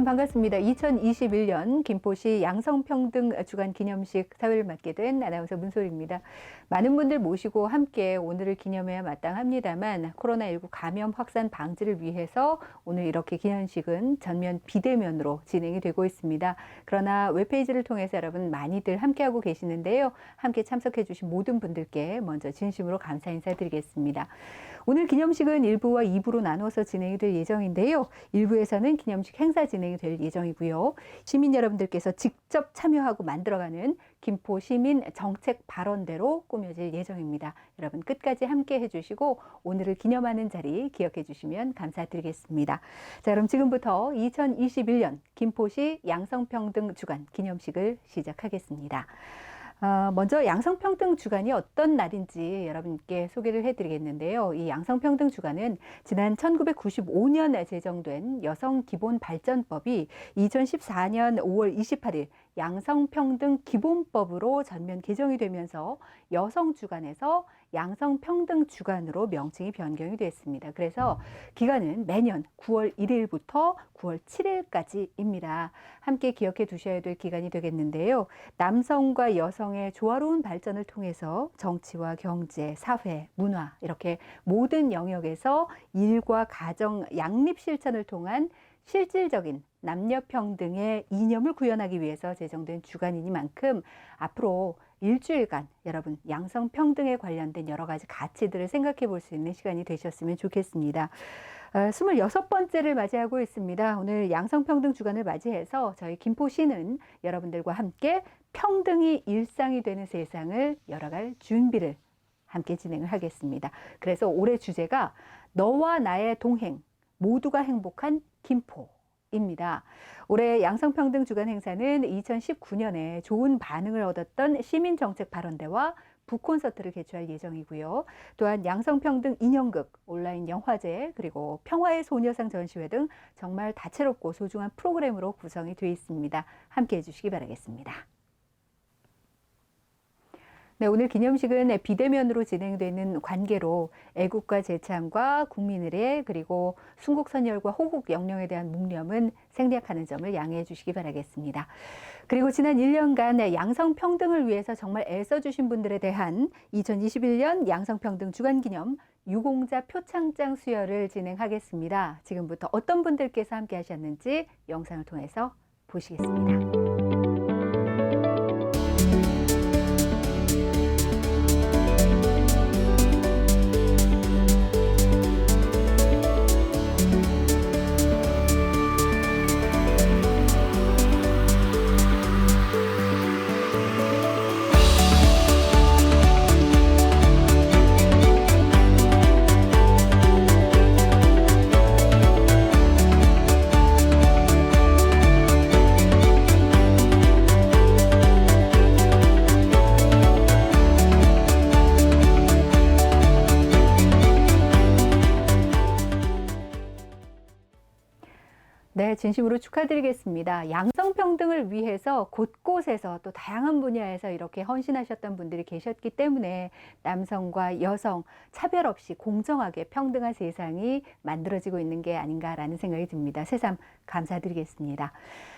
반갑습니다. 2021년 김포시 양성평등 주간 기념식 사회를 맡게 된 아나운서 문소리입니다. 많은 분들 모시고 함께 오늘을 기념해야 마땅합니다만 코로나19 감염 확산 방지를 위해서 오늘 이렇게 기념식은 전면 비대면으로 진행이 되고 있습니다. 그러나 웹페이지를 통해서 여러분 많이들 함께하고 계시는데요. 함께 참석해 주신 모든 분들께 먼저 진심으로 감사 인사드리겠습니다. 오늘 기념식은 1부와 2부로 나눠서 진행이 될 예정인데요. 1부에서는 기념식 행사 진행이 될 예정이고요. 시민 여러분들께서 직접 참여하고 만들어가는 김포 시민 정책 발언대로 꾸며질 예정입니다. 여러분 끝까지 함께 해주시고 오늘을 기념하는 자리 기억해 주시면 감사드리겠습니다. 자, 그럼 지금부터 2021년 김포시 양성평등 주간 기념식을 시작하겠습니다. 먼저 양성평등 주간이 어떤 날인지 여러분께 소개를 해드리겠는데요. 이 양성평등 주간은 지난 1995년에 제정된 여성기본발전법이 2014년 5월 28일 양성평등 기본법으로 전면 개정이 되면서 여성주간에서 양성평등주간으로 명칭이 변경이 됐습니다. 그래서 기간은 매년 9월 1일부터 9월 7일까지입니다. 함께 기억해 두셔야 될 기간이 되겠는데요. 남성과 여성의 조화로운 발전을 통해서 정치와 경제, 사회, 문화 이렇게 모든 영역에서 일과 가정 양립 실천을 통한 실질적인 남녀평등의 이념을 구현하기 위해서 제정된 주간이니만큼 앞으로 일주일간 여러분 양성평등에 관련된 여러 가지 가치들을 생각해 볼 수 있는 시간이 되셨으면 좋겠습니다. 26번째를 맞이하고 있습니다. 오늘 양성평등 주간을 맞이해서 저희 김포시는 여러분들과 함께 평등이 일상이 되는 세상을 열어갈 준비를 함께 진행을 하겠습니다. 그래서 올해 주제가 너와 나의 동행, 모두가 행복한 김포입니다. 올해 양성평등 주간 행사는 2019년에 좋은 반응을 얻었던 시민정책발언대와 북콘서트를 개최할 예정이고요. 또한 양성평등 인형극, 온라인 영화제, 그리고 평화의 소녀상 전시회 등 정말 다채롭고 소중한 프로그램으로 구성이 되어 있습니다. 함께해 주시기 바라겠습니다. 네, 오늘 기념식은 비대면으로 진행되는 관계로 애국가 제창과 국민의례 그리고 순국선열과 호국 영령에 대한 묵념은 생략하는 점을 양해해 주시기 바라겠습니다. 그리고 지난 1년간 양성평등을 위해서 정말 애써주신 분들에 대한 2021년 양성평등 주간기념 유공자 표창장 수여를 진행하겠습니다. 지금부터 어떤 분들께서 함께 하셨는지 영상을 통해서 보시겠습니다. 네, 진심으로 축하드리겠습니다. 양성평등을 위해서 곳곳에서 또 다양한 분야에서 이렇게 헌신하셨던 분들이 계셨기 때문에 남성과 여성 차별 없이 공정하게 평등한 세상이 만들어지고 있는 게 아닌가라는 생각이 듭니다. 새삼 감사드리겠습니다.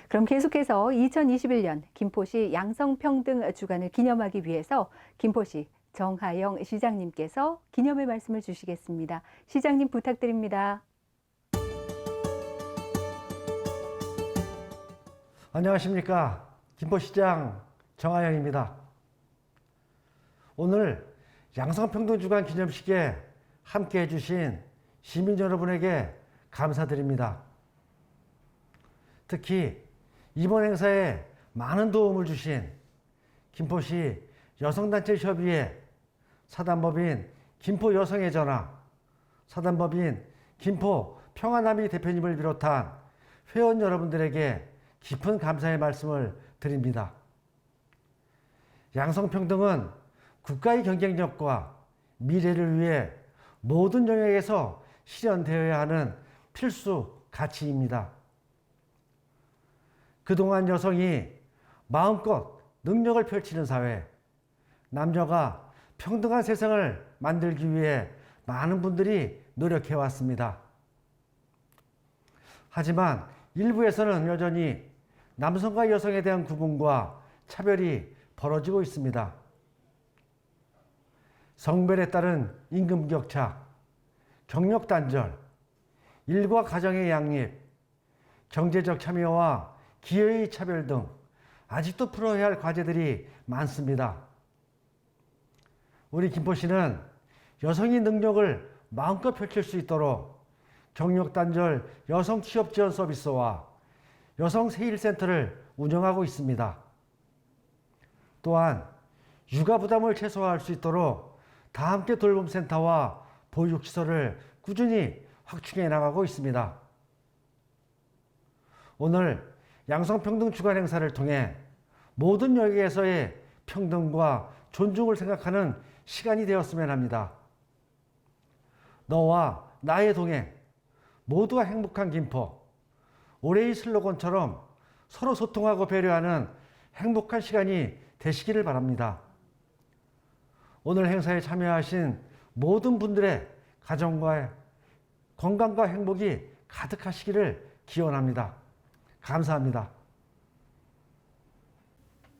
그럼 계속해서 2021년 김포시 양성평등 주간을 기념하기 위해서 김포시 정하영 시장님께서 기념의 말씀을 주시겠습니다. 시장님 부탁드립니다. 안녕하십니까. 김포시장 정하영입니다. 오늘 양성평등주간 기념식에 함께 해주신 시민 여러분에게 감사드립니다. 특히 이번 행사에 많은 도움을 주신 김포시 여성단체협의회 사단법인 김포여성의 전화, 사단법인 김포평화남이 대표님을 비롯한 회원 여러분들에게 깊은 감사의 말씀을 드립니다. 양성평등은 국가의 경쟁력과 미래를 위해 모든 영역에서 실현되어야 하는 필수 가치입니다. 그동안 여성이 마음껏 능력을 펼치는 사회, 남녀가 평등한 세상을 만들기 위해 많은 분들이 노력해왔습니다. 하지만 일부에서는 여전히 남성과 여성에 대한 구분과 차별이 벌어지고 있습니다. 성별에 따른 임금 격차, 경력 단절, 일과 가정의 양립, 경제적 참여와 기회의 차별 등 아직도 풀어야 할 과제들이 많습니다. 우리 김포시는 여성의 능력을 마음껏 펼칠 수 있도록 경력 단절 여성 취업 지원 서비스와 여성 세일센터를 운영하고 있습니다. 또한 육아 부담을 최소화할 수 있도록 다함께 돌봄센터와 보육시설을 꾸준히 확충해 나가고 있습니다. 오늘 양성평등 주간 행사를 통해 모든 영역에서의 평등과 존중을 생각하는 시간이 되었으면 합니다. 너와 나의 동행, 모두가 행복한 김포. 올해의 슬로건처럼 서로 소통하고 배려하는 행복한 시간이 되시기를 바랍니다. 오늘 행사에 참여하신 모든 분들의 가정과 건강과 행복이 가득하시기를 기원합니다. 감사합니다.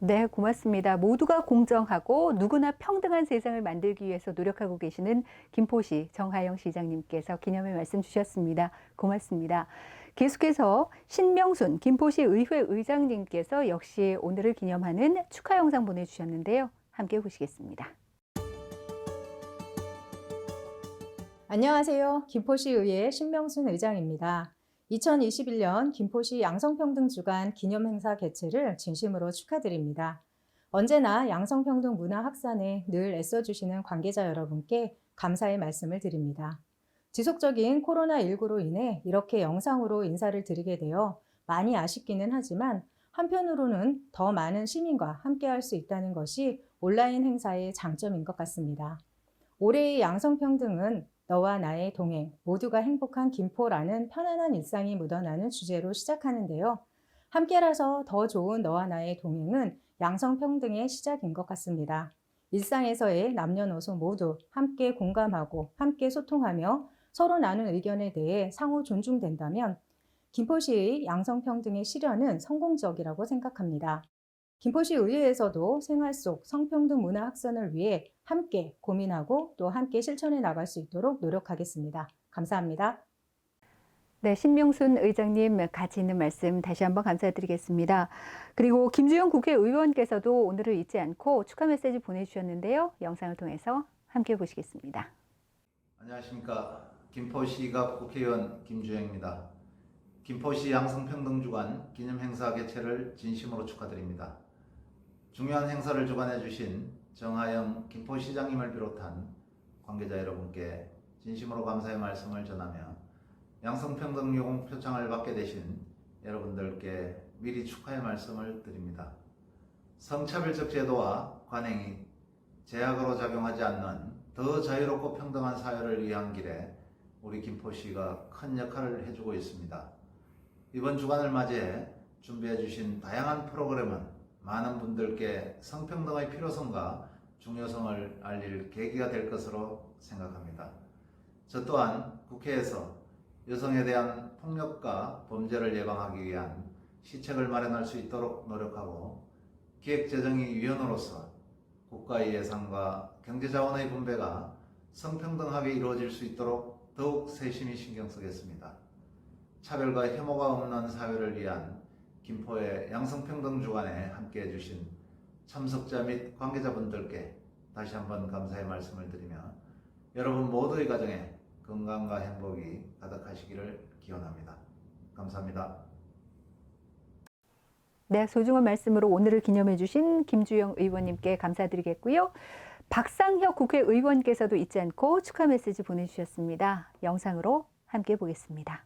네, 고맙습니다. 모두가 공정하고 누구나 평등한 세상을 만들기 위해서 노력하고 계시는 김포시 정하영 시장님께서 기념의 말씀 주셨습니다. 고맙습니다. 계속해서 신명순 김포시 의회 의장님께서 역시 오늘을 기념하는 축하 영상 보내주셨는데요. 함께 보시겠습니다. 안녕하세요. 김포시의회 신명순 의장입니다. 2021년 김포시 양성평등주간 기념행사 개최를 진심으로 축하드립니다. 언제나 양성평등 문화 확산에 늘 애써주시는 관계자 여러분께 감사의 말씀을 드립니다. 지속적인 코로나19로 인해 이렇게 영상으로 인사를 드리게 되어 많이 아쉽기는 하지만 한편으로는 더 많은 시민과 함께할 수 있다는 것이 온라인 행사의 장점인 것 같습니다. 올해의 양성평등은 너와 나의 동행, 모두가 행복한 김포라는 편안한 일상이 묻어나는 주제로 시작하는데요. 함께라서 더 좋은 너와 나의 동행은 양성평등의 시작인 것 같습니다. 일상에서의 남녀노소 모두 함께 공감하고 함께 소통하며 서로 나눈 의견에 대해 상호 존중된다면 김포시의 양성평등의 실현은 성공적이라고 생각합니다. 김포시 의회에서도 생활 속 성평등 문화 확산을 위해 함께 고민하고 또 함께 실천해 나갈 수 있도록 노력하겠습니다. 감사합니다. 네, 신명순 의장님 가치 있는 말씀 다시 한번 감사드리겠습니다. 그리고 김주영 국회의원께서도 오늘을 잊지 않고 축하 메시지 보내주셨는데요. 영상을 통해서 함께 보시겠습니다. 안녕하십니까. 김포시갑 국회의원 김주영입니다. 김포시 양성평등주간 기념행사 개최를 진심으로 축하드립니다. 중요한 행사를 주관해 주신 정하영 김포시장님을 비롯한 관계자 여러분께 진심으로 감사의 말씀을 전하며 양성평등 요금 표창을 받게 되신 여러분들께 미리 축하의 말씀을 드립니다. 성차별적 제도와 관행이 제약으로 작용하지 않는 더 자유롭고 평등한 사회를 위한 길에 우리 김포시가 큰 역할을 해주고 있습니다. 이번 주간을 맞이해 준비해 주신 다양한 프로그램은 많은 분들께 성평등의 필요성과 중요성을 알릴 계기가 될 것으로 생각합니다. 저 또한 국회에서 여성에 대한 폭력과 범죄를 예방하기 위한 시책을 마련할 수 있도록 노력하고 기획재정위 위원으로서 국가의 예산과 경제자원의 분배가 성평등하게 이루어질 수 있도록 더욱 세심히 신경 쓰겠습니다. 차별과 혐오가 없는 사회를 위한 김포의 양성평등 주간에 함께해 주신 참석자 및 관계자분들께 다시 한번 감사의 말씀을 드리며 여러분 모두의 가정에 건강과 행복이 가득하시기를 기원합니다. 감사합니다. 네, 소중한 말씀으로 오늘을 기념해 주신 김주영 의원님께 감사드리겠고요. 박상혁 국회의원께서도 잊지 않고 축하 메시지 보내주셨습니다. 영상으로 함께 보겠습니다.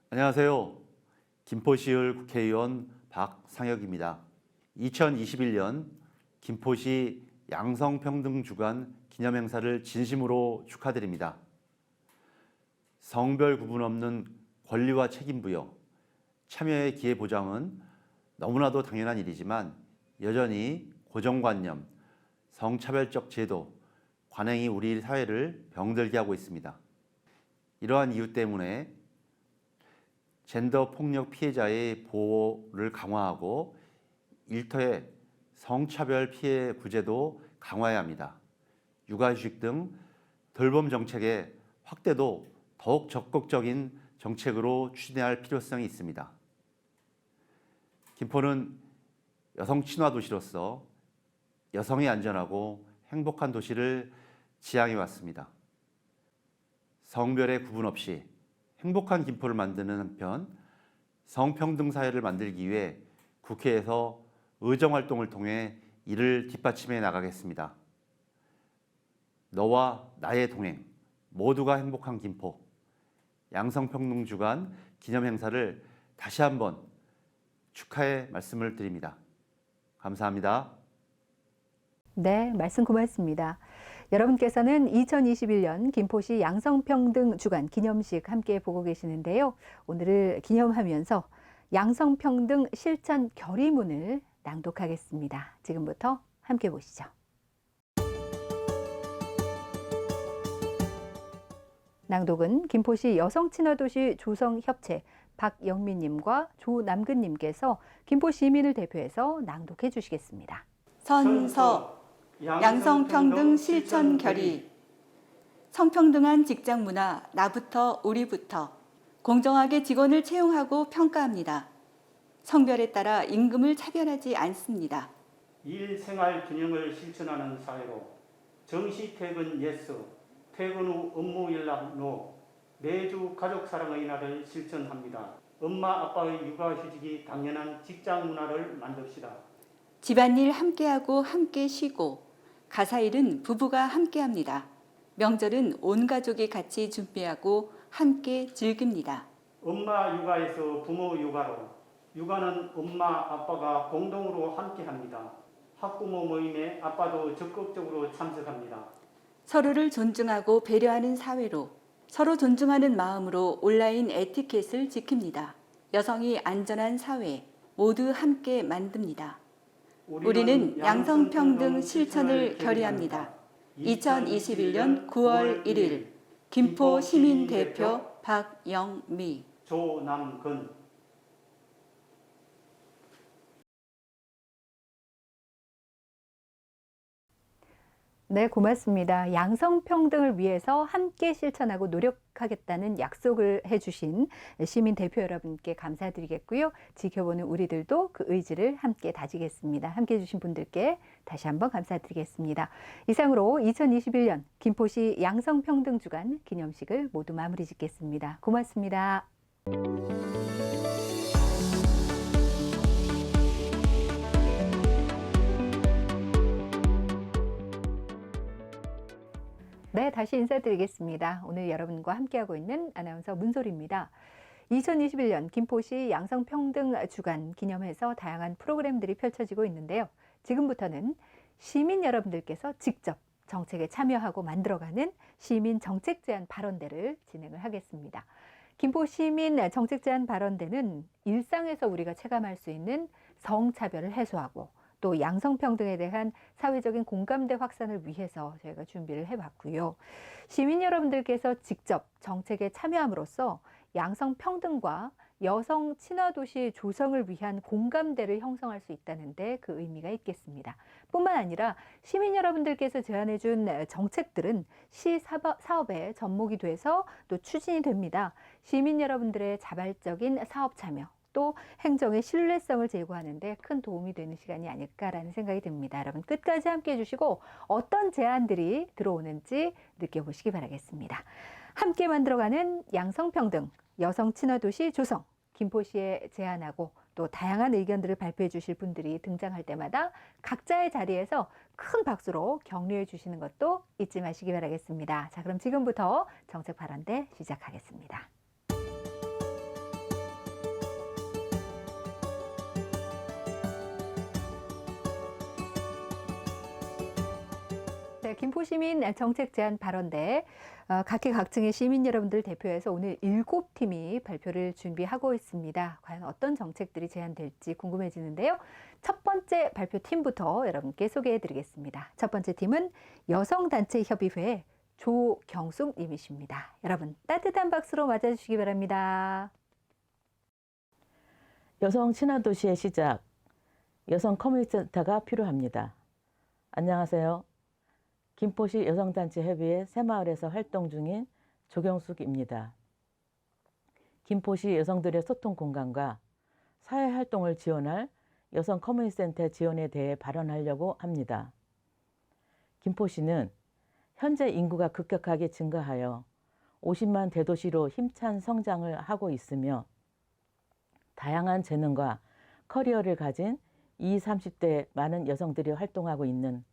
안녕하세요. 김포시을 국회의원 박상혁입니다. 2021년 김포시 양성평등주간 기념행사를 진심으로 축하드립니다. 성별 구분 없는 권리와 책임 부여, 참여의 기회 보장은 너무나도 당연한 일이지만 여전히 고정관념, 성차별적 제도, 관행이 우리 사회를 병들게 하고 있습니다. 이러한 이유 때문에 젠더 폭력 피해자의 보호를 강화하고 일터의 성차별 피해 구제도 강화해야 합니다. 육아휴직 등 돌봄 정책의 확대도 더욱 적극적인 정책으로 추진해야 할 필요성이 있습니다. 김포는 여성 친화 도시로서 여성이 안전하고 행복한 도시를 지향해 왔습니다. 성별의 구분 없이 행복한 김포를 만드는 한편 성평등 사회를 만들기 위해 국회에서 의정활동을 통해 이를 뒷받침해 나가겠습니다. 너와 나의 동행, 모두가 행복한 김포, 양성평등주간 기념행사를 다시 한번 축하의 말씀을 드립니다. 감사합니다. 네, 말씀 고맙습니다. 여러분께서는 2021년 김포시 양성평등주간 기념식 함께 보고 계시는데요. 오늘을 기념하면서 양성평등 실천 결의문을 낭독하겠습니다. 지금부터 함께 보시죠. 낭독은 김포시 여성친화도시 조성협체 박영민님과 조남근님께서 김포 시민을 대표해서 낭독해 주시겠습니다. 선서 양성평등 실천 결의. 성평등한 직장 문화 나부터 우리부터 공정하게 직원을 채용하고 평가합니다. 성별에 따라 임금을 차별하지 않습니다. 일 생활 균형을 실천하는 사회로 정시 퇴근 예스, 퇴근 후 업무 일람 노, 매주 가족 사랑의 날을 실천합니다. 엄마 아빠의 육아휴직이 당연한 직장 문화를 만듭시다. 집안일 함께하고 함께 쉬고 가사일은 부부가 함께합니다. 명절은 온 가족이 같이 준비하고 함께 즐깁니다. 엄마 육아에서 부모 육아로, 육아는 엄마 아빠가 공동으로 함께합니다. 학부모 모임에 아빠도 적극적으로 참석합니다. 서로를 존중하고 배려하는 사회로 서로 존중하는 마음으로 온라인 에티켓을 지킵니다. 여성이 안전한 사회 모두 함께 만듭니다. 우리는 양성평등 실천을 결의합니다. 2021년 9월 1일 김포 시민대표 박영미 조남근. 네, 고맙습니다. 양성평등을 위해서 함께 실천하고 노력하겠다는 약속을 해주신 시민 대표 여러분께 감사드리겠고요. 지켜보는 우리들도 그 의지를 함께 다지겠습니다. 함께 해주신 분들께 다시 한번 감사드리겠습니다. 이상으로 2021년 김포시 양성평등주간 기념식을 모두 마무리 짓겠습니다. 고맙습니다. 네, 다시 인사드리겠습니다. 오늘 여러분과 함께하고 있는 아나운서 문솔입니다. 2021년 김포시 양성평등주간 기념해서 다양한 프로그램들이 펼쳐지고 있는데요. 지금부터는 시민 여러분들께서 직접 정책에 참여하고 만들어가는 시민 정책 제안 발언대를 진행을 하겠습니다. 김포 시민 정책 제안 발언대는 일상에서 우리가 체감할 수 있는 성차별을 해소하고 또 양성평등에 대한 사회적인 공감대 확산을 위해서 저희가 준비를 해봤고요. 시민 여러분들께서 직접 정책에 참여함으로써 양성평등과 여성 친화도시 조성을 위한 공감대를 형성할 수 있다는 데 그 의미가 있겠습니다. 뿐만 아니라 시민 여러분들께서 제안해준 정책들은 시 사업에 접목이 돼서 또 추진이 됩니다. 시민 여러분들의 자발적인 사업 참여, 또 행정의 신뢰성을 제고하는 데 큰 도움이 되는 시간이 아닐까라는 생각이 듭니다. 여러분 끝까지 함께해 주시고 어떤 제안들이 들어오는지 느껴보시기 바라겠습니다. 함께 만들어가는 양성평등, 여성 친화도시 조성, 김포시에 제안하고 또 다양한 의견들을 발표해 주실 분들이 등장할 때마다 각자의 자리에서 큰 박수로 격려해 주시는 것도 잊지 마시기 바라겠습니다. 자, 그럼 지금부터 정책 발언대 시작하겠습니다. 네, 김포시민 정책 제안 발언대 각계각층의 시민 여러분들 대표해서 오늘 7팀이 발표를 준비하고 있습니다. 과연 어떤 정책들이 제안될지 궁금해지는데요. 첫 번째 발표팀부터 여러분께 소개해 드리겠습니다. 첫 번째 팀은 여성단체협의회 조경숙 님이십니다. 여러분 따뜻한 박수로 맞아주시기 바랍니다. 여성 친화도시의 시작, 여성 커뮤니티 센터가 필요합니다. 안녕하세요. 김포시 여성단체협의회 새마을에서 활동 중인 조경숙입니다. 김포시 여성들의 소통 공간과 사회활동을 지원할 여성 커뮤니티 센터 지원에 대해 발언하려고 합니다. 김포시는 현재 인구가 급격하게 증가하여 50만 대도시로 힘찬 성장을 하고 있으며 다양한 재능과 커리어를 가진 20, 30대 많은 여성들이 활동하고 있는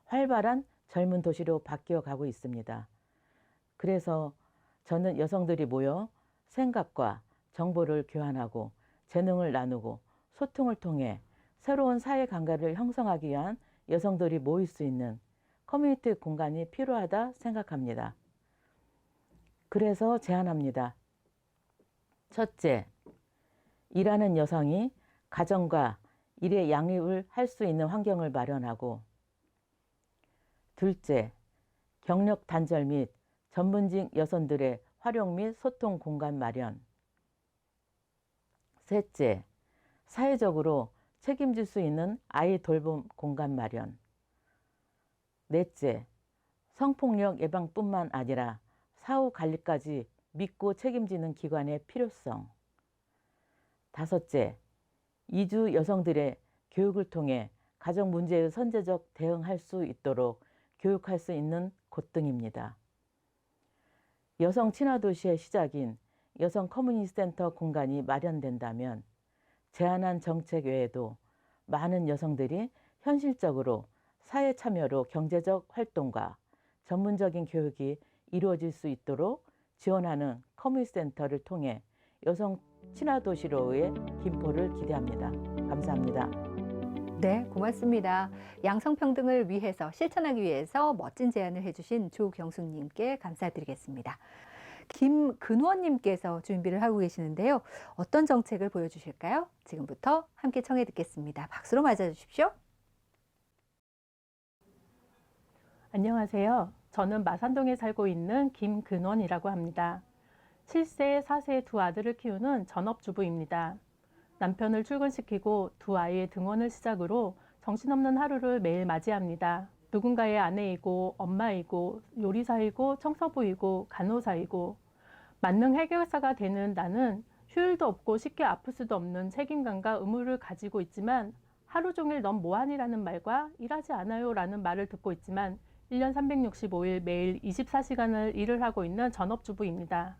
활발한 젊은 도시로 바뀌어 가고 있습니다. 그래서 저는 여성들이 모여 생각과 정보를 교환하고 재능을 나누고 소통을 통해 새로운 사회 관계를 형성하기 위한 여성들이 모일 수 있는 커뮤니티 공간이 필요하다 생각합니다. 그래서 제안합니다. 첫째, 일하는 여성이 가정과 일의 양립을 할 수 있는 환경을 마련하고, 둘째, 경력 단절 및 전문직 여성들의 활용 및 소통 공간 마련, 셋째, 사회적으로 책임질 수 있는 아이 돌봄 공간 마련, 넷째, 성폭력 예방뿐만 아니라 사후 관리까지 믿고 책임지는 기관의 필요성, 다섯째, 이주 여성들의 교육을 통해 가정 문제의 선제적 대응할 수 있도록 교육할 수 있는 곳 등입니다. 여성 친화도시의 시작인 여성 커뮤니티 센터 공간이 마련된다면 제안한 정책 외에도 많은 여성들이 현실적으로 사회 참여로 경제적 활동과 전문적인 교육이 이루어질 수 있도록 지원하는 커뮤니티 센터를 통해 여성 친화도시로의 김포를 기대합니다. 감사합니다. 네, 고맙습니다. 양성평등을 위해서 실천하기 위해서 멋진 제안을 해주신 조경숙님께 감사드리겠습니다. 김근원님께서 준비를 하고 계시는데요. 어떤 정책을 보여주실까요? 지금부터 함께 청해 듣겠습니다. 박수로 맞아주십시오. 안녕하세요. 저는 마산동에 살고 있는 김근원이라고 합니다. 7세, 4세 두 아들을 키우는 전업주부입니다. 남편을 출근시키고 두 아이의 등원을 시작으로 정신없는 하루를 매일 맞이합니다. 누군가의 아내이고 엄마이고 요리사이고 청소부이고 간호사이고 만능 해결사가 되는 나는 휴일도 없고 쉽게 아플 수도 없는 책임감과 의무를 가지고 있지만 하루 종일 넌 뭐하니라는 말과 일하지 않아요 라는 말을 듣고 있지만 1년 365일 매일 24시간을 일을 하고 있는 전업주부입니다.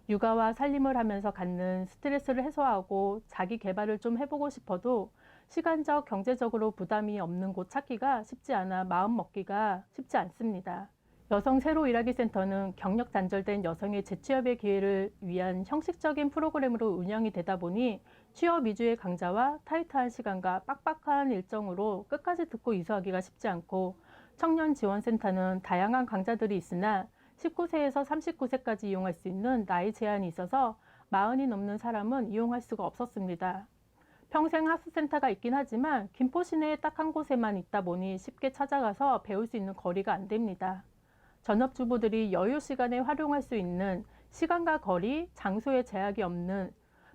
육아와 살림을 하면서 갖는 스트레스를 해소하고 자기 개발을 좀 해보고 싶어도 시간적, 경제적으로 부담이 없는 곳 찾기가 쉽지 않아 마음 먹기가 쉽지 않습니다. 여성 새로 일하기 센터는 경력 단절된 여성의 재취업의 기회를 위한 형식적인 프로그램으로 운영이 되다 보니 취업 위주의 강좌와 타이트한 시간과 빡빡한 일정으로 끝까지 듣고 이수하기가 쉽지 않고 청년 지원센터는 다양한 강좌들이 있으나 19세에서 39세까지 이용할 수 있는 나이 제한이 있어서 40이 넘는 사람은 이용할 수가 없었습니다. 평생 학습센터가 있긴 하지만 김포 시내에 딱 한 곳에만 있다 보니 쉽게 찾아가서 배울 수 있는 거리가 안 됩니다. 전업주부들이 여유 시간에 활용할 수 있는 시간과 거리, 장소에 제약이 없는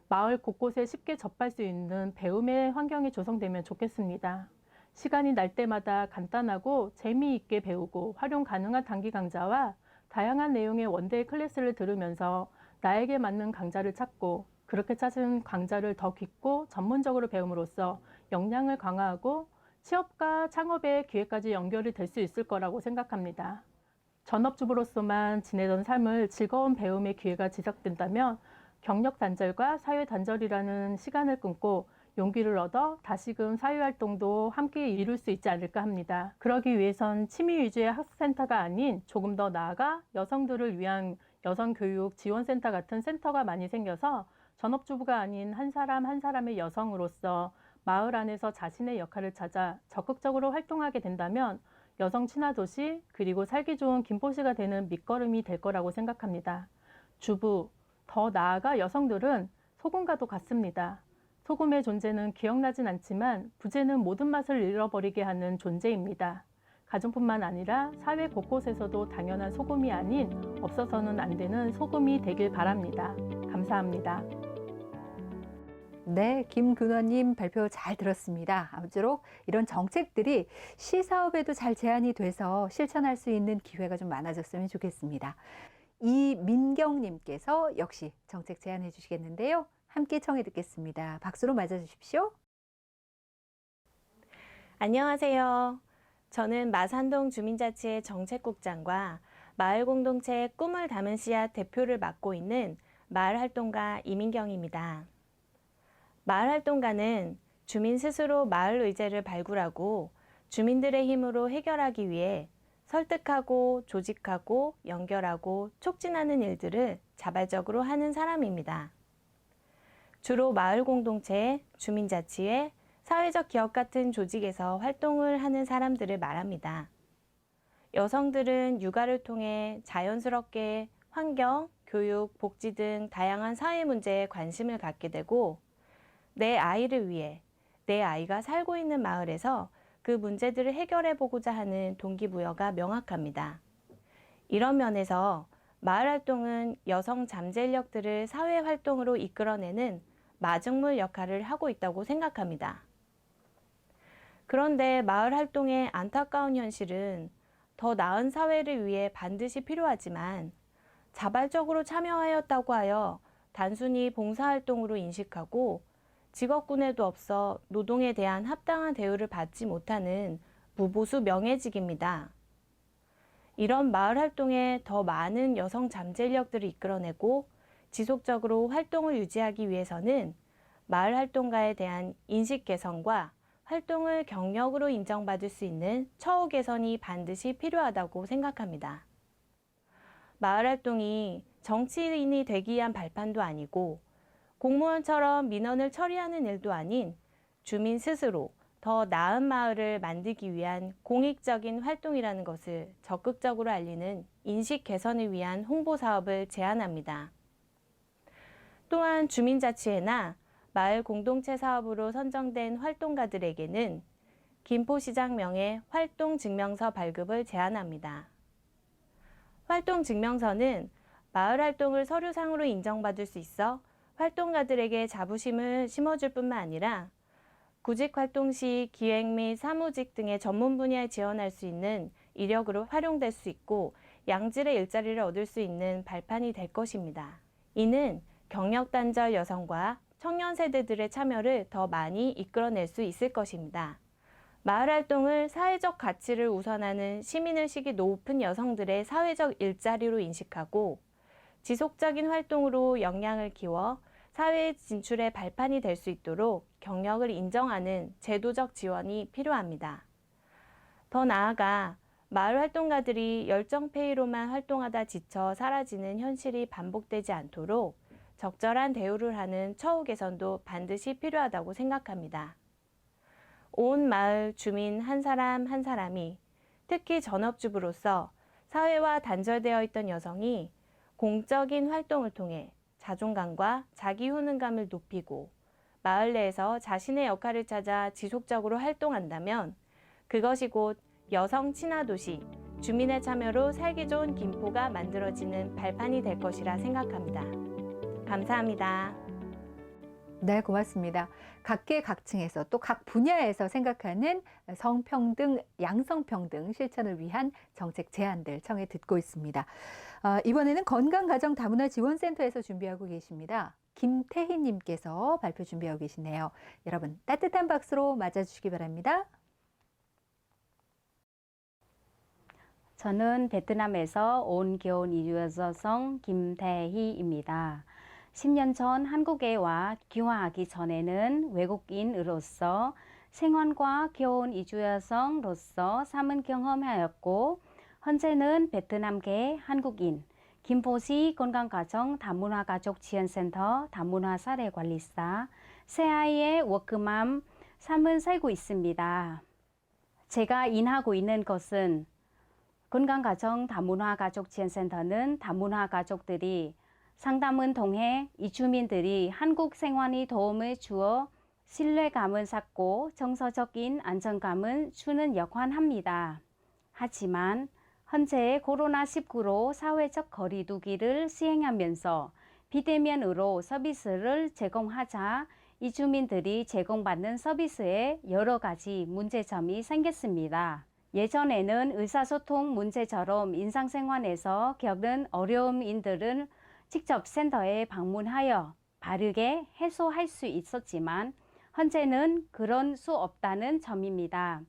마을 곳곳에 쉽게 접할 수 있는 배움의 환경이 조성되면 좋겠습니다. 시간이 날 때마다 간단하고 재미있게 배우고 활용 가능한 단기 강좌와 다양한 내용의 원데이 클래스를 들으면서 나에게 맞는 강좌를 찾고 그렇게 찾은 강좌를 더 깊고 전문적으로 배움으로써 역량을 강화하고 취업과 창업의 기회까지 연결이 될 수 있을 거라고 생각합니다. 전업주부로서만 지내던 삶을 즐거운 배움의 기회가 지속된다면 경력 단절과 사회 단절이라는 시간을 끊고 용기를 얻어 다시금 사회활동도 함께 이룰 수 있지 않을까 합니다. 그러기 위해선 취미 위주의 학습센터가 아닌 조금 더 나아가 여성들을 위한 여성교육 지원센터 같은 센터가 많이 생겨서 전업주부가 아닌 한 사람 한 사람의 여성으로서 마을 안에서 자신의 역할을 찾아 적극적으로 활동하게 된다면 여성 친화도시 그리고 살기 좋은 김포시가 되는 밑거름이 될 거라고 생각합니다. 주부, 더 나아가 여성들은 소금과도 같습니다. 소금의 존재는 기억나진 않지만 부재는 모든 맛을 잃어버리게 하는 존재입니다. 가정뿐만 아니라 사회 곳곳에서도 당연한 소금이 아닌 없어서는 안 되는 소금이 되길 바랍니다. 감사합니다. 네, 김근원님 발표 잘 들었습니다. 아무쪼록 이런 정책들이 시사업에도 잘 제안이 돼서 실천할 수 있는 기회가 좀 많아졌으면 좋겠습니다. 이민경님께서 역시 정책 제안해 주시겠는데요. 함께 청해 듣겠습니다. 박수로 맞아주십시오. 안녕하세요. 저는 마산동 주민자치회 정책국장과 마을공동체 꿈을 담은 씨앗 대표를 맡고 있는 마을활동가 이민경입니다. 마을활동가는 주민 스스로 마을 의제를 발굴하고 주민들의 힘으로 해결하기 위해 설득하고 조직하고 연결하고 촉진하는 일들을 자발적으로 하는 사람입니다. 주로 마을공동체, 주민자치회, 사회적 기업 같은 조직에서 활동을 하는 사람들을 말합니다. 여성들은 육아를 통해 자연스럽게 환경, 교육, 복지 등 다양한 사회 문제에 관심을 갖게 되고 내 아이를 위해 내 아이가 살고 있는 마을에서 그 문제들을 해결해 보고자 하는 동기부여가 명확합니다. 이런 면에서 마을활동은 여성 잠재 인력들을 사회활동으로 이끌어내는 마중물 역할을 하고 있다고 생각합니다. 그런데 마을활동의 안타까운 현실은 더 나은 사회를 위해 반드시 필요하지만 자발적으로 참여하였다고 하여 단순히 봉사활동으로 인식하고 직업군에도 없어 노동에 대한 합당한 대우를 받지 못하는 무보수 명예직입니다. 이런 마을활동에 더 많은 여성 잠재 인력들을 이끌어내고 지속적으로 활동을 유지하기 위해서는 마을활동가에 대한 인식 개선과 활동을 경력으로 인정받을 수 있는 처우 개선이 반드시 필요하다고 생각합니다. 마을활동이 정치인이 되기 위한 발판도 아니고 공무원처럼 민원을 처리하는 일도 아닌 주민 스스로 더 나은 마을을 만들기 위한 공익적인 활동이라는 것을 적극적으로 알리는 인식 개선을 위한 홍보 사업을 제안합니다. 또한 주민자치회나 마을 공동체 사업으로 선정된 활동가들에게는 김포시장 명의 활동증명서 발급을 제안합니다. 활동증명서는 마을 활동을 서류상으로 인정받을 수 있어 활동가들에게 자부심을 심어줄 뿐만 아니라 구직 활동 시 기획 및 사무직 등의 전문 분야에 지원할 수 있는 이력으로 활용될 수 있고 양질의 일자리를 얻을 수 있는 발판이 될 것입니다. 이는 경력 단절 여성과 청년 세대들의 참여를 더 많이 이끌어낼 수 있을 것입니다. 마을 활동을 사회적 가치를 우선하는 시민의식이 높은 여성들의 사회적 일자리로 인식하고 지속적인 활동으로 역량을 키워 사회 진출의 발판이 될 수 있도록 경력을 인정하는 제도적 지원이 필요합니다. 더 나아가 마을 활동가들이 열정페이로만 활동하다 지쳐 사라지는 현실이 반복되지 않도록 적절한 대우를 하는 처우 개선도 반드시 필요하다고 생각합니다. 온 마을 주민 한 사람 한 사람이 특히 전업주부로서 사회와 단절되어 있던 여성이 공적인 활동을 통해 자존감과 자기 효능감을 높이고 마을 내에서 자신의 역할을 찾아 지속적으로 활동한다면 그것이 곧 여성 친화 도시, 주민의 참여로 살기 좋은 김포가 만들어지는 발판이 될 것이라 생각합니다. 감사합니다. 네, 고맙습니다. 각계각층에서 또 각 분야에서 생각하는 성평등, 양성평등 실천을 위한 정책 제안들 청해 듣고 있습니다. 이번에는 건강가정다문화지원센터에서 준비하고 계십니다. 김태희님께서 발표 준비하고 계시네요. 여러분 따뜻한 박수로 맞아주시기 바랍니다. 저는 베트남에서 온 겨울 이주 여성 김태희입니다. 10년 전 한국에 와 귀화하기 전에는 외국인으로서 생활과 겨울 이주 여성으로서 삶은 경험하였고 현재는 베트남계 한국인 김포시 건강가정 다문화가족지원센터 다문화사례관리사 새아이의 워크맘 삶을 살고 있습니다. 제가 일하고 있는 것은 건강가정 다문화가족지원센터는 다문화가족들이 상담을 통해 이주민들이 한국 생활에 도움을 주어 신뢰감을 쌓고 정서적인 안정감을 주는 역할을 합니다. 하지만 현재 코로나19로 사회적 거리두기를 시행하면서 비대면으로 서비스를 제공하자 이주민들이 제공받는 서비스에 여러 가지 문제점이 생겼습니다. 예전에는 의사소통 문제처럼 일상생활에서 겪는 어려움들을 직접 센터에 방문하여 바르게 해소할 수 있었지만 현재는 그런 수 없다는 점입니다.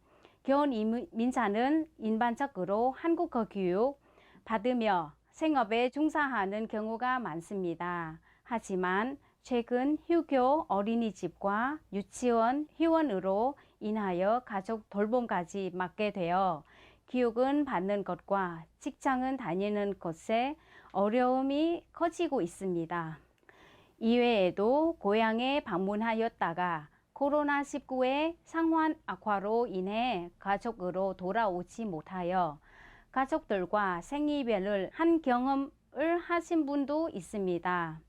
교원 이민자는 일반적으로 한국어 교육 받으며 생업에 종사하는 경우가 많습니다. 하지만 최근 휴교 어린이집과 유치원 휴원으로 인하여 가족 돌봄까지 맡게 되어 교육은 받는 것과 직장은 다니는 것에 어려움이 커지고 있습니다. 이외에도 고향에 방문하였다가 코로나19의 상황 악화로 인해 가족으로 돌아오지 못하여 가족들과 생이별을 한 경험을 하신 분도 있습니다.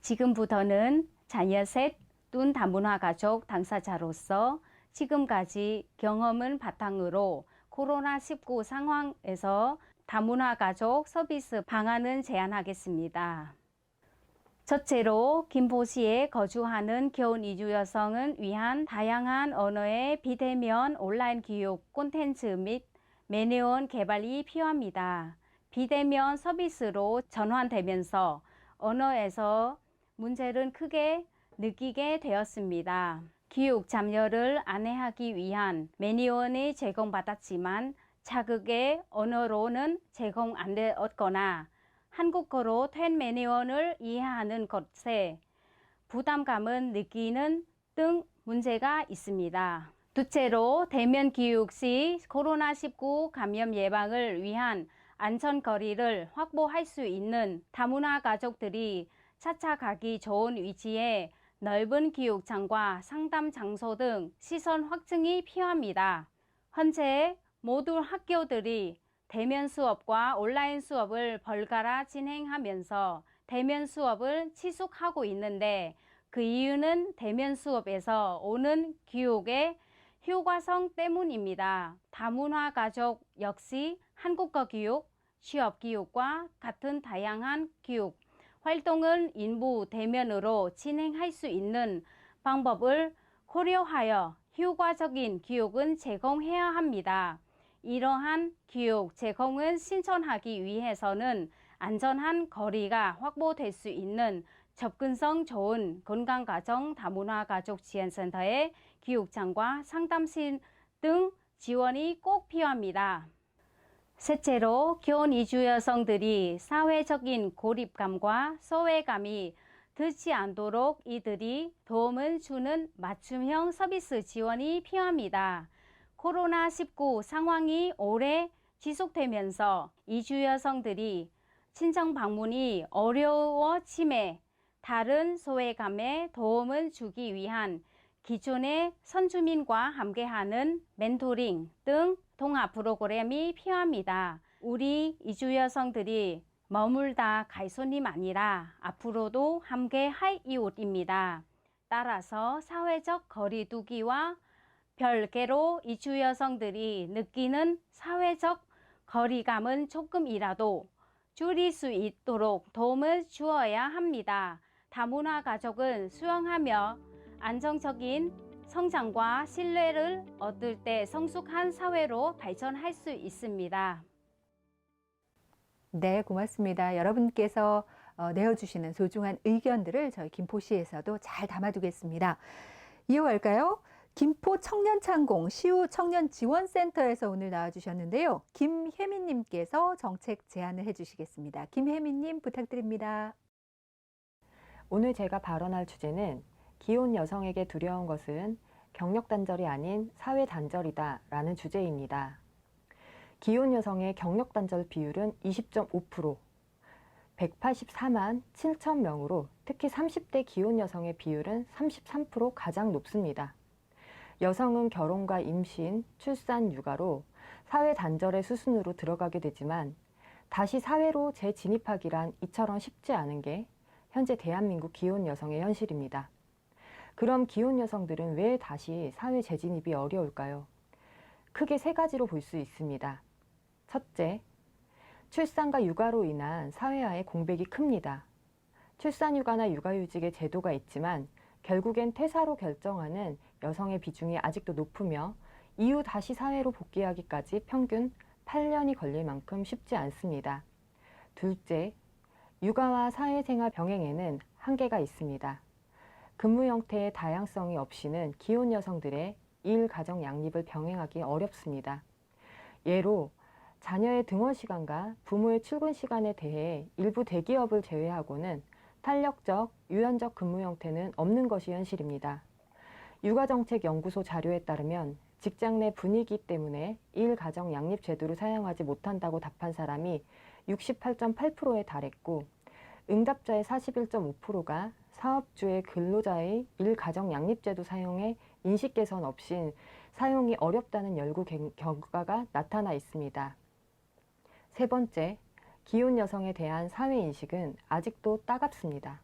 지금부터는 자녀 셋, 둔 다문화 가족 당사자로서 지금까지 경험을 바탕으로 코로나19 상황에서 다문화 가족 서비스 방안을 제안하겠습니다. 첫째로 김포시에 거주하는 교원 이주 여성을 위한 다양한 언어의 비대면 온라인 교육 콘텐츠 및 매뉴얼 개발이 필요합니다. 비대면 서비스로 전환되면서 언어에서 문제를 크게 느끼게 되었습니다. 교육 참여를 안내하기 위한 매뉴얼이 제공받았지만 자극의 언어로는 제공 안 되었거나 한국어로 된 매뉴얼을 이해하는 것에 부담감을 느끼는 등 문제가 있습니다. 둘째로 대면 교육 시 코로나19 감염 예방을 위한 안전거리를 확보할 수 있는 다문화 가족들이 찾아가기 좋은 위치에 넓은 교육장과 상담 장소 등 시설 확충이 필요합니다. 현재 모든 학교들이 대면 수업과 온라인 수업을 번갈아 진행하면서 대면 수업을 지속하고 있는데 그 이유는 대면 수업에서 오는 교육의 효과성 때문입니다. 다문화 가족 역시 한국어 교육, 취업 교육과 같은 다양한 교육 활동을 일부 대면으로 진행할 수 있는 방법을 고려하여 효과적인 교육은 제공해야 합니다. 이러한 교육 제공을 실천하기 위해서는 안전한 거리가 확보될 수 있는 접근성 좋은 건강가정 다문화 가족 지원센터의 교육장과 상담실 등 지원이 꼭 필요합니다. 셋째로 교원 이주 여성들이 사회적인 고립감과 소외감이 들지 않도록 이들이 도움을 주는 맞춤형 서비스 지원이 필요합니다. 코로나19 상황이 오래 지속되면서 이주 여성들이 친정 방문이 어려워짐에 다른 소외감에 도움을 주기 위한 기존의 선주민과 함께하는 멘토링 등 통합 프로그램이 필요합니다. 우리 이주 여성들이 머물다 갈 손님 아니라 앞으로도 함께 할 이웃입니다. 따라서 사회적 거리두기와 별개로 이주 여성들이 느끼는 사회적 거리감은 조금이라도 줄일 수 있도록 도움을 주어야 합니다. 다문화 가족은 수용하며 안정적인 성장과 신뢰를 얻을 때 성숙한 사회로 발전할 수 있습니다. 네, 고맙습니다. 여러분께서 내어주시는 소중한 의견들을 저희 김포시에서도 잘 담아두겠습니다. 이어갈까요? 김포 청년창공 시우 청년지원센터에서 오늘 나와주셨는데요. 김혜민님께서 정책 제안을 해주시겠습니다. 김혜민님 부탁드립니다. 오늘 제가 발언할 주제는 기혼 여성에게 두려운 것은 경력 단절이 아닌 사회 단절이다 라는 주제입니다. 기혼 여성의 경력 단절 비율은 20.5%, 184만 7천 명으로 특히 30대 기혼 여성의 비율은 33% 가장 높습니다. 여성은 결혼과 임신, 출산, 육아로 사회 단절의 수순으로 들어가게 되지만 다시 사회로 재진입하기란 이처럼 쉽지 않은 게 현재 대한민국 기혼 여성의 현실입니다. 그럼 기혼 여성들은 왜 다시 사회 재진입이 어려울까요? 크게 세 가지로 볼 수 있습니다. 첫째, 출산과 육아로 인한 사회화의 공백이 큽니다. 출산휴가나 육아휴직의 제도가 있지만 결국엔 퇴사로 결정하는 여성의 비중이 아직도 높으며 이후 다시 사회로 복귀하기까지 평균 8년이 걸릴 만큼 쉽지 않습니다. 둘째, 육아와 사회생활 병행에는 한계가 있습니다. 근무 형태의 다양성이 없이는 기혼 여성들의 일, 가정 양립을 병행하기 어렵습니다. 예로 자녀의 등원 시간과 부모의 출근 시간에 대해 일부 대기업을 제외하고는 탄력적, 유연적 근무 형태는 없는 것이 현실입니다. 육아정책연구소 자료에 따르면 직장 내 분위기 때문에 일, 가정 양립 제도를 사용하지 못한다고 답한 사람이 68.8%에 달했고 응답자의 41.5%가 사업주의 근로자의 일, 가정 양립 제도 사용에 인식 개선 없인 사용이 어렵다는 연구 결과가 나타나 있습니다. 세 번째, 기혼 여성에 대한 사회 인식은 아직도 따갑습니다.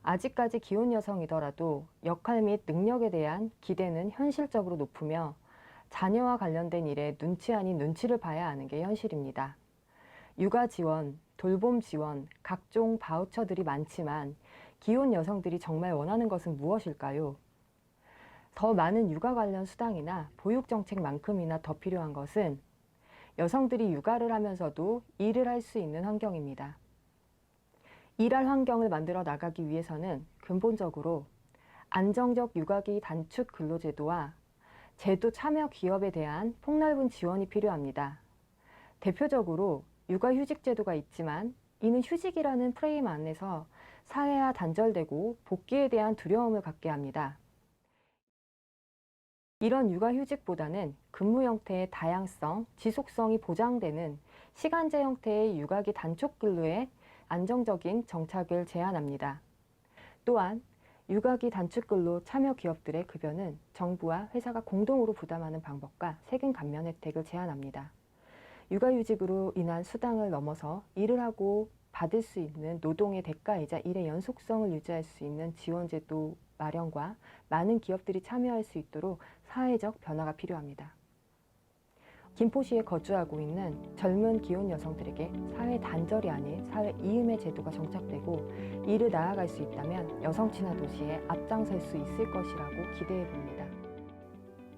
아직까지 기혼 여성이더라도 역할 및 능력에 대한 기대는 현실적으로 높으며 자녀와 관련된 일에 눈치 아닌 눈치를 봐야 하는 게 현실입니다. 육아 지원, 돌봄 지원, 각종 바우처들이 많지만 기혼 여성들이 정말 원하는 것은 무엇일까요? 더 많은 육아 관련 수당이나 보육 정책만큼이나 더 필요한 것은 여성들이 육아를 하면서도 일을 할 수 있는 환경입니다. 일할 환경을 만들어 나가기 위해서는 근본적으로 안정적 육아기 단축 근로제도와 제도 참여 기업에 대한 폭넓은 지원이 필요합니다. 대표적으로 육아휴직 제도가 있지만 이는 휴직이라는 프레임 안에서 사회와 단절되고 복귀에 대한 두려움을 갖게 합니다. 이런 육아휴직보다는 근무 형태의 다양성, 지속성이 보장되는 시간제 형태의 육아기 단축 근로에 안정적인 정착을 제안합니다. 또한 육아기 단축 근로 참여 기업들의 급여는 정부와 회사가 공동으로 부담하는 방법과 세금 감면 혜택을 제안합니다. 육아휴직으로 인한 수당을 넘어서 일을 하고 받을 수 있는 노동의 대가이자 일의 연속성을 유지할 수 있는 지원제도 마련과 많은 기업들이 참여할 수 있도록 사회적 변화가 필요합니다. 김포시에 거주하고 있는 젊은 기혼 여성들에게 사회 단절이 아닌 사회 이음의 제도가 정착되고 이를 나아갈 수 있다면 여성 친화 도시에 앞장설 수 있을 것이라고 기대해 봅니다.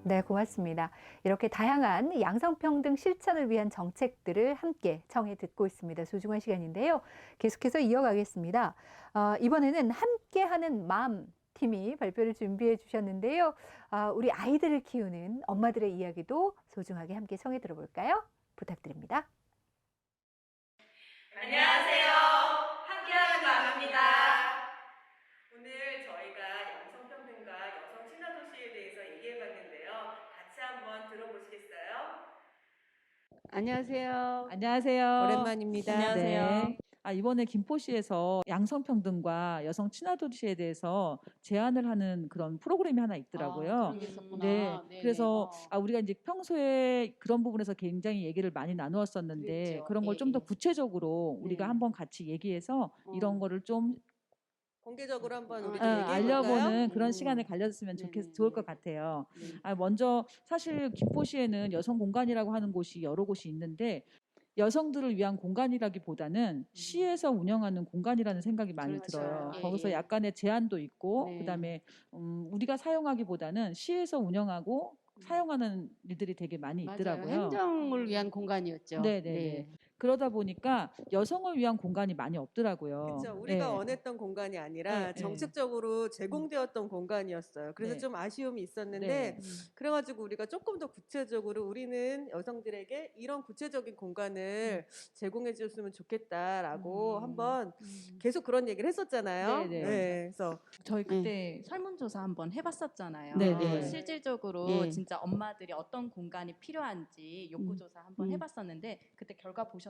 네, 고맙습니다. 이렇게 다양한 양성평등 실천을 위한 정책들을 함께 청해 듣고 있습니다. 소중한 시간인데요. 계속해서 이어가겠습니다. 이번에는 함께하는 마음 팀이 발표를 준비해 주셨는데요. 우리 아이들을 키우는 엄마들의 이야기도 소중하게 함께 청해 들어볼까요? 부탁드립니다. 안녕하세요. 함께하는 마음입니다. 오늘 저희가 양성평등과 여성 친화 도시에 대해서 얘기해봤는데요. 같이 한번 들어보시겠어요? 안녕하세요. 안녕하세요. 오랜만입니다. 안녕하세요. 네. 이번에 김포시에서 양성평등과 여성 친화 도시에 대해서 제안을 하는 그런 프로그램이 하나 있더라고요. 그런 게 있었구나. 네. 네네. 그래서 우리가 이제 평소에 그런 부분에서 굉장히 얘기를 많이 나누었었는데 그랬죠. 그런 걸 좀 더 구체적으로 우리가 네. 한번 같이 얘기해서 이런 거를 좀 공개적으로 한번 우리도 알려보는 그런 시간을 가졌으면 네네. 좋을 것 같아요. 네. 먼저 사실 김포시에는 여성 공간이라고 하는 곳이 여러 곳이 있는데 여성들을 위한 공간이라기보다는 시에서 운영하는 공간이라는 생각이 많이 그렇죠. 들어요. 예, 거기서 예. 약간의 제한도 있고 네. 그다음에 우리가 사용하기보다는 시에서 운영하고 사용하는 일들이 되게 많이 맞아요. 있더라고요. 행정을 위한 공간이었죠. 네네네. 네. 그러다 보니까 여성을 위한 공간이 많이 없더라고요. 그렇죠. 우리가 네. 원했던 공간이 아니라 네, 정책적으로 제공되었던 공간이었어요. 그래서 네. 좀 아쉬움이 있었는데 네. 그래가지고 우리가 조금 더 구체적으로 우리는 여성들에게 이런 구체적인 공간을 제공해 줬으면 좋겠다라고 한번 계속 그런 얘기를 했었잖아요. 네네. 네, 그래서 저희 그때 설문조사 한번 해봤었잖아요. 네네. 실질적으로 예. 진짜 엄마들이 어떤 공간이 필요한지 욕구조사 한번 해봤었는데 그때 결과 보셨어요?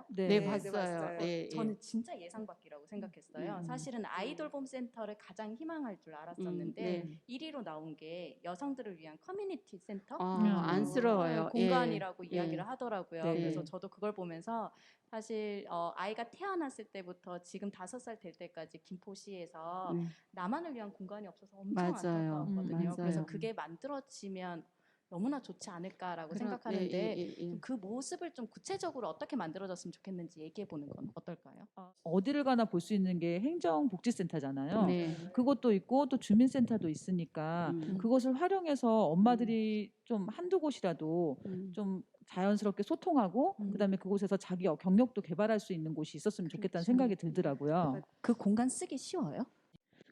네, 네, 봤어요. 봤어요. 예, 저는 진짜 예상 밖이라고 생각했어요. 음. 사실은 아이돌봄 센터를 가장 희망할 줄 알았었는데 네. 1위로 나온 게 여성들을 위한 커뮤니티 센터 안쓰러워요. 공간이라고 예. 이야기를 예. 하더라고요. 네. 그래서 저도 그걸 보면서 사실 아이가 태어났을 때부터 지금 5살 될 때까지 김포시에서 나만을 위한 공간이 없어서 엄청 맞아요. 안타까웠거든요. 맞아요. 그래서 그게 만들어지면 너무나 좋지 않을까라고 그런- 생각하는데 예. 그 모습을 좀 구체적으로 어떻게 만들어졌으면 좋겠는지 얘기해 보는 건 어떨까요? 어디를 가나 볼 수 있는 게 행정복지센터잖아요. 네. 그것도 있고 또 주민센터도 있으니까 그것을 활용해서 엄마들이 좀 한두 곳이라도 좀 자연스럽게 소통하고 그다음에 그곳에서 자기 경력도 개발할 수 있는 곳이 있었으면 좋겠다는 생각이 들더라고요. 그 공간 쓰기 쉬워요?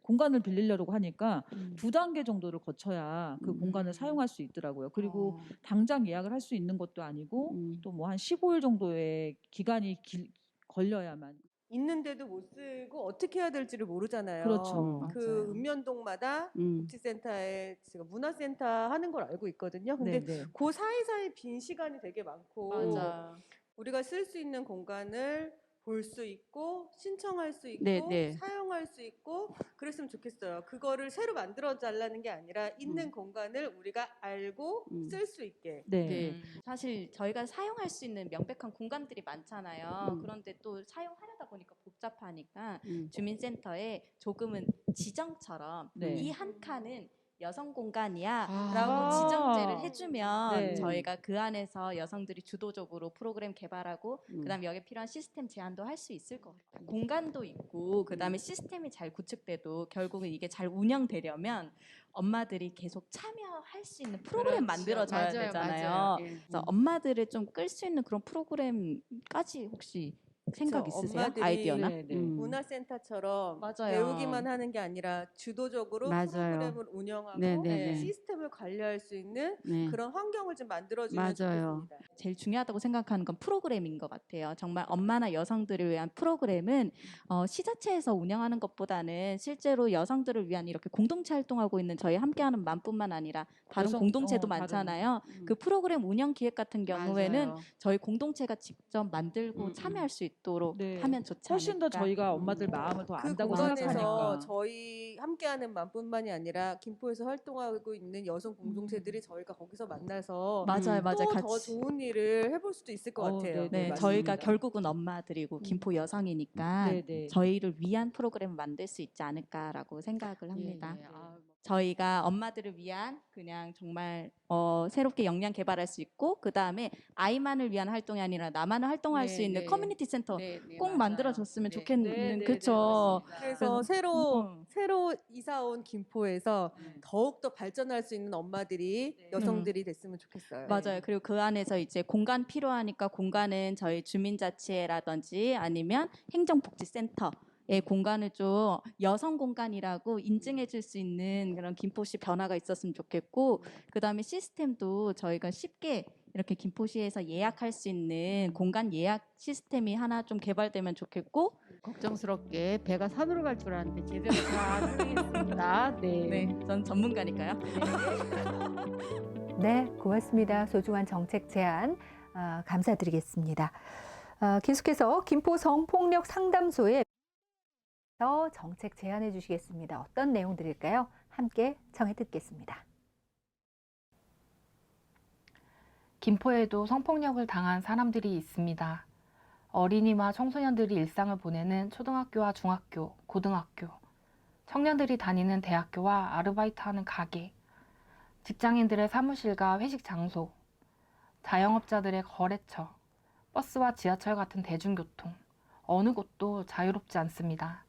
공간을 빌리려고 하니까 2단계 정도를 거쳐야 그 공간을 사용할 수 있더라고요. 그리고 당장 예약을 할 수 있는 것도 아니고 또 뭐 한 15일 정도의 기간이 걸려야만. 있는데도 못 쓰고 어떻게 해야 될지를 모르잖아요. 그렇죠. 그 맞아요. 읍면동마다 복지센터에 지금 문화센터 하는 걸 알고 있거든요. 근데 네네. 그 사이사이 빈 시간이 되게 많고 맞아. 우리가 쓸 수 있는 공간을 볼 수 있고 신청할 수 있고 네. 사용할 수 있고 그랬으면 좋겠어요. 그거를 새로 만들어 달라는 게 아니라 있는 공간을 우리가 알고 쓸 수 있게. 네. 사실 저희가 사용할 수 있는 명백한 공간들이 많잖아요. 그런데 또 사용하려다 보니까 복잡하니까 주민센터에 조금은 지정처럼 네. 이 한 칸은 여성 공간이야 아. 라고 지정제를 해주면 네. 저희가 그 안에서 여성들이 주도적으로 프로그램 개발하고 그다음에 여기에 필요한 시스템 제안도 할 수 있을 것 같아요. 공간도 있고 그다음에 시스템이 잘 구축돼도 결국은 이게 잘 운영되려면 엄마들이 계속 참여할 수 있는 프로그램 그렇죠. 만들어져야 맞아요, 되잖아요. 맞아요. 예. 그래서 엄마들을 좀 끌 수 있는 그런 프로그램까지 혹시 생각 그쵸. 있으세요? 엄마들이 아이디어나? 문화센터처럼 맞아요. 배우기만 하는 게 아니라 주도적으로 맞아요. 프로그램을 운영하고 네네네. 시스템을 관리할 수 있는 네. 그런 환경을 좀 만들어주면 맞아요. 좋겠습니다. 제일 중요하다고 생각하는 건 프로그램인 것 같아요. 정말 엄마나 여성들을 위한 프로그램은 시자체에서 운영하는 것보다는 실제로 여성들을 위한 이렇게 공동체 활동하고 있는 저희 함께하는 맘뿐만 아니라 다른 공동체도 많잖아요. 그 프로그램 운영 기획 같은 경우에는 맞아요. 저희 공동체가 직접 만들고 참여할 수 있도록 네. 하면 좋지 훨씬 더 않을까. 저희가 엄마들 마음을 더 그 안다고 공간에서 생각하니까. 저희 함께하는 맘뿐만이 아니라 김포에서 활동하고 있는 여성 공동체들이 저희가 거기서 만나서 맞아요. 또 더 같이. 좋은 일을 해볼 수도 있을 것 같아요. 네, 맞습니다. 저희가 결국은 엄마들이고 김포 여성이니까 네네. 저희를 위한 프로그램을 만들 수 있지 않을까라고 생각을 합니다. 예. 아, 저희가 엄마들을 위한 그냥 정말 새롭게 역량 개발할 수 있고 그 다음에 아이만을 위한 활동이 아니라 나만을 활동할 수 있는 커뮤니티 센터 꼭 맞아요. 만들어줬으면 네. 좋겠는 네, 그쵸. 그래서 새로 이사 온 김포에서 더욱더 발전할 수 있는 엄마들이 여성들이 됐으면 좋겠어요. 맞아요. 그리고 그 안에서 이제 공간 필요하니까 공간은 저희 주민자치회라든지 아니면 행정복지센터의 공간을 좀 여성 공간이라고 인증해 줄 수 있는 그런 김포시 변화가 있었으면 좋겠고 그다음에 시스템도 저희가 쉽게 이렇게 김포시에서 예약할 수 있는 공간 예약 시스템이 하나 좀 개발되면 좋겠고 걱정스럽게 배가 산으로 갈 줄 알았는데 제대로 잘 하겠습니다. 네. 전 전문가니까요. 네, 고맙습니다. 소중한 정책 제안 감사드리겠습니다. 계속해서 김포 성폭력 상담소에 정책 제안해 주시겠습니다. 어떤 내용들일까요? 함께 청해 듣겠습니다. 김포에도 성폭력을 당한 사람들이 있습니다. 어린이와 청소년들이 일상을 보내는 초등학교와 중학교, 고등학교, 청년들이 다니는 대학교와 아르바이트하는 가게, 직장인들의 사무실과 회식 장소, 자영업자들의 거래처, 버스와 지하철 같은 대중교통, 어느 곳도 자유롭지 않습니다.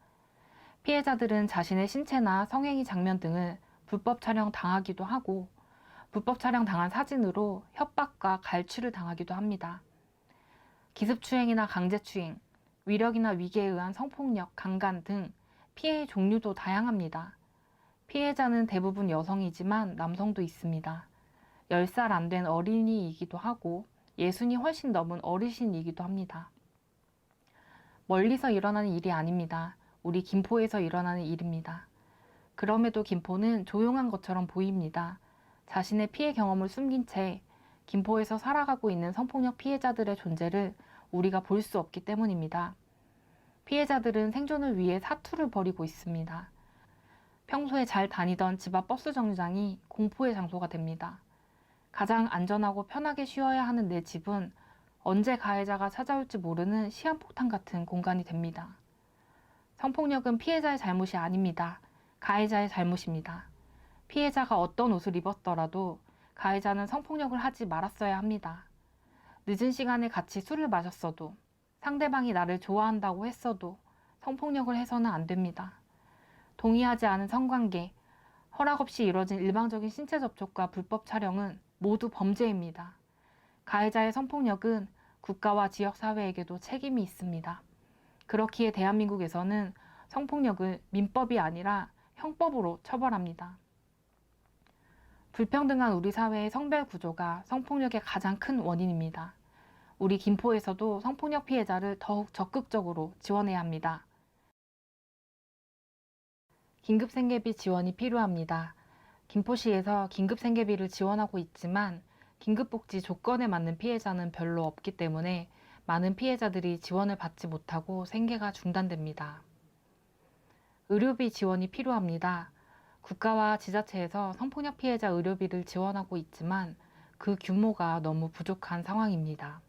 피해자들은 자신의 신체나 성행위 장면 등을 불법 촬영 당하기도 하고 불법 촬영 당한 사진으로 협박과 갈취를 당하기도 합니다. 기습추행이나 강제추행, 위력이나 위계에 의한 성폭력, 강간 등 피해의 종류도 다양합니다. 피해자는 대부분 여성이지만 남성도 있습니다. 10살 안 된 어린이이기도 하고 60이 훨씬 넘은 어르신이기도 합니다. 멀리서 일어나는 일이 아닙니다. 우리 김포에서 일어나는 일입니다. 그럼에도 김포는 조용한 것처럼 보입니다. 자신의 피해 경험을 숨긴 채 김포에서 살아가고 있는 성폭력 피해자들의 존재를 우리가 볼 수 없기 때문입니다. 피해자들은 생존을 위해 사투를 벌이고 있습니다. 평소에 잘 다니던 집 앞 버스 정류장이 공포의 장소가 됩니다. 가장 안전하고 편하게 쉬어야 하는 내 집은 언제 가해자가 찾아올지 모르는 시한폭탄 같은 공간이 됩니다. 성폭력은 피해자의 잘못이 아닙니다. 가해자의 잘못입니다. 피해자가 어떤 옷을 입었더라도 가해자는 성폭력을 하지 말았어야 합니다. 늦은 시간에 같이 술을 마셨어도 상대방이 나를 좋아한다고 했어도 성폭력을 해서는 안 됩니다. 동의하지 않은 성관계, 허락 없이 이뤄진 일방적인 신체 접촉과 불법 촬영은 모두 범죄입니다. 가해자의 성폭력은 국가와 지역사회에게도 책임이 있습니다. 그렇기에 대한민국에서는 성폭력을 민법이 아니라 형법으로 처벌합니다. 불평등한 우리 사회의 성별 구조가 성폭력의 가장 큰 원인입니다. 우리 김포에서도 성폭력 피해자를 더욱 적극적으로 지원해야 합니다. 긴급생계비 지원이 필요합니다. 김포시에서 긴급생계비를 지원하고 있지만 긴급복지 조건에 맞는 피해자는 별로 없기 때문에 많은 피해자들이 지원을 받지 못하고 생계가 중단됩니다. 의료비 지원이 필요합니다. 국가와 지자체에서 성폭력 피해자 의료비를 지원하고 있지만 그 규모가 너무 부족한 상황입니다.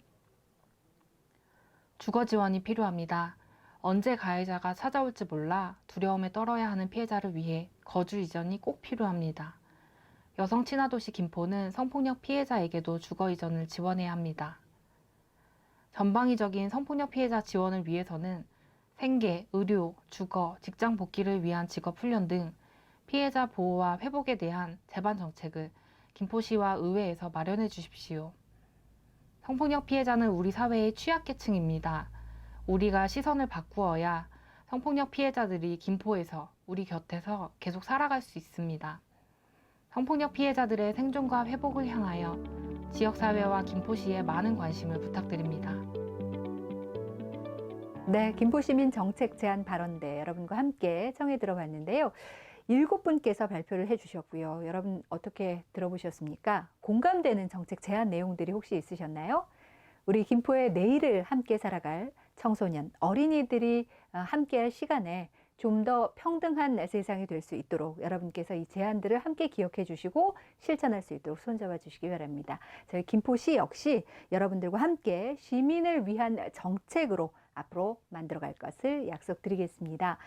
주거 지원이 필요합니다. 언제 가해자가 찾아올지 몰라 두려움에 떨어야 하는 피해자를 위해 거주 이전이 꼭 필요합니다. 여성 친화도시 김포는 성폭력 피해자에게도 주거 이전을 지원해야 합니다. 전방위적인 성폭력 피해자 지원을 위해서는 생계, 의료, 주거, 직장 복귀를 위한 직업 훈련 등 피해자 보호와 회복에 대한 제반 정책을 김포시와 의회에서 마련해 주십시오. 성폭력 피해자는 우리 사회의 취약계층입니다. 우리가 시선을 바꾸어야 성폭력 피해자들이 김포에서 우리 곁에서 계속 살아갈 수 있습니다. 성폭력 피해자들의 생존과 회복을 향하여 지역사회와 김포시에 많은 관심을 부탁드립니다. 네, 김포시민 정책 제안 발언대 여러분과 함께 청해 들어봤는데요. 7분께서 발표를 해주셨고요. 여러분 어떻게 들어보셨습니까? 공감되는 정책 제안 내용들이 혹시 있으셨나요? 우리 김포의 내일을 함께 살아갈 청소년, 어린이들이 함께할 시간에 좀 더 평등한 세상이 될 수 있도록 여러분께서 이 제안들을 함께 기억해 주시고 실천할 수 있도록 손잡아 주시기 바랍니다. 저희 김포시 역시 여러분들과 함께 시민을 위한 정책으로 앞으로 만들어갈 것을 약속드리겠습니다.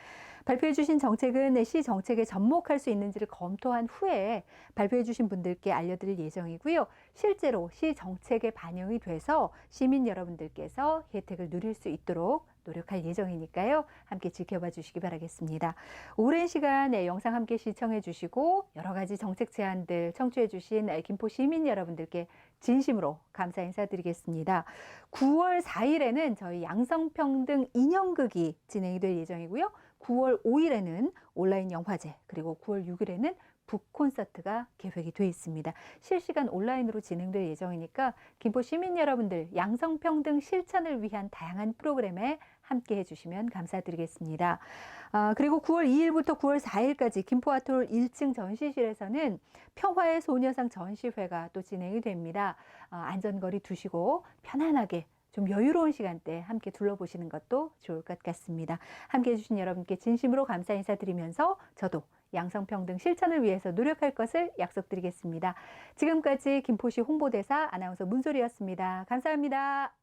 발표해 주신 정책은 시 정책에 접목할 수 있는지를 검토한 후에 발표해 주신 분들께 알려드릴 예정이고요. 실제로 시 정책에 반영이 돼서 시민 여러분들께서 혜택을 누릴 수 있도록 노력할 예정이니까요. 함께 지켜봐 주시기 바라겠습니다. 오랜 시간 영상 함께 시청해 주시고 여러 가지 정책 제안들 청취해 주신 김포 시민 여러분들께 진심으로 감사 인사드리겠습니다. 9월 4일에는 저희 양성평등 인형극이 진행이 될 예정이고요. 9월 5일에는 온라인 영화제, 그리고 9월 6일에는 북콘서트가 계획이 되어 있습니다. 실시간 온라인으로 진행될 예정이니까 김포 시민 여러분들 양성평등 실천을 위한 다양한 프로그램에 함께 해주시면 감사드리겠습니다. 그리고 9월 2일부터 9월 4일까지 김포아트홀 1층 전시실에서는 평화의 소녀상 전시회가 또 진행이 됩니다. 안전거리 두시고 편안하게 좀 여유로운 시간대 함께 둘러보시는 것도 좋을 것 같습니다. 함께 해주신 여러분께 진심으로 감사 인사드리면서 저도 양성평등 실천을 위해서 노력할 것을 약속드리겠습니다. 지금까지 김포시 홍보대사 아나운서 문소리였습니다. 감사합니다.